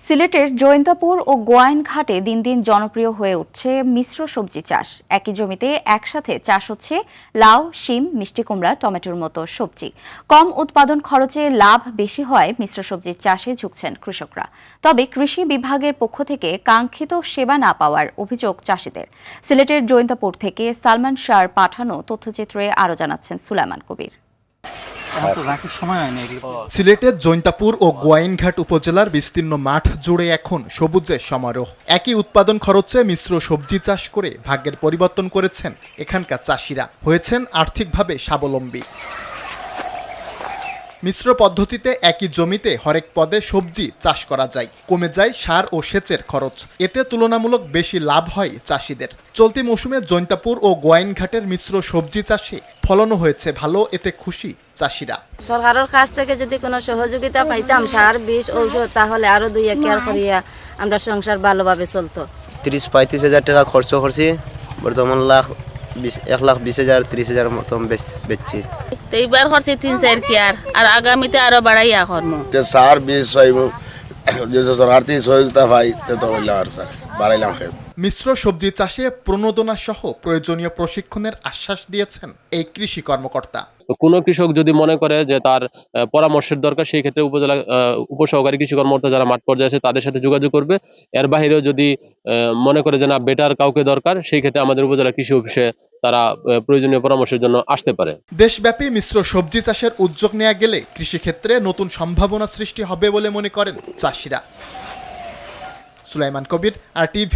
সিলেটের জৈন্তাপুর ও গোয়াইনঘাটে দিন দিন জনপ্রিয় হয়ে উঠছে মিশ্র সবজি চাষ। একই জমিতে একসাথে চাষ হচ্ছে লাউ, শিম, মিষ্টি কুমড়া, টমেটোর মতো সবজি। কম উৎপাদন খরচে লাভ বেশি হয় মিশ্র সবজির চাষে ঝুঁকছেন কৃষকরা। তবে কৃষি বিভাগের পক্ষ থেকে কাঙ্ক্ষিত সেবা না পাওয়ার অভিযোগ চাষিদের। সিলেটের জৈন্তাপুর থেকে সালমান শাহর পাঠানো তথ্যচিত্রে আরও জানাচ্ছেন সুলাইমান কবির। সিলেটের জৈন্তাপুর ও গোয়াইনঘাট উপজেলার বিস্তীর্ণ মাঠ জুড়ে এখন সবুজের সমারোহ। একই উৎপাদন খরচে মিশ্র সবজি চাষ করে ভাগ্যের পরিবর্তন করেছেন এখানকার চাষিরা, হয়েছেন আর্থিকভাবে স্বাবলম্বী। মিশ্র পদ্ধতিতে একই জমিতে হরেক পদে সবজি চাষ করা যায়, কমে যায় সার ও সেচের খরচ। এতে তুলনামূলক বেশি লাভ হয় চাষিদের। চলতি মৌসুমে জৈন্তাপুর ও গোয়াইনঘাটের মিশ্র সবজি চাষে ফলনও হয়েছে ভালো, এতে খুশি চাষিরা। সরকারের কাছ থেকে যদি কোনো সহযোগিতা পাইতাম, সার, বীজ, ঔষধ, তাহলে আরো 2 একর করিয়া আমরা সংসার ভালোভাবে চলতো। 30-35 হাজার টাকা খরচ করছি, বর্তমান 1,20,000 30,000 মতন বেচছি। এইবার করছি 3-4 কিয়ার, আর আগামীতে আরো বাড়াইয়া করবো। সার বীজ সরকার থেকে সহযোগিতা পাই তো হইলে আর স্যার বাড়াইলাম। মিশ্র সবজি চাষে প্রণোদনা সহ প্রয়োজনীয় প্রশিক্ষণের আশ্বাস দিয়েছেন এই কৃষি কর্মকর্তা। কোনো কৃষক যদি মনে করে যে তার পরামর্শের দরকার, সেই ক্ষেত্রে উপজেলা উপসহকারী কৃষি কর্মকর্তা যারা মাঠ পর্যায়ে আছে তাদের সাথে যোগাযোগ করবে। এর বাহিরেও যদি মনে করে যে না বেটার কাউকে দরকার, সেই ক্ষেত্রে আমাদের উপজেলা কৃষি অফিসে তারা প্রয়োজনীয় পরামর্শের জন্য আসতে পারে। দেশব্যাপী মিশ্র সবজি চাষের উদ্যোগ নেওয়া গেলে কৃষিক্ষেত্রে নতুন সম্ভাবনা সৃষ্টি হবে বলে মনে করেন চাষিরা। সুলাইমান কবির, RTV।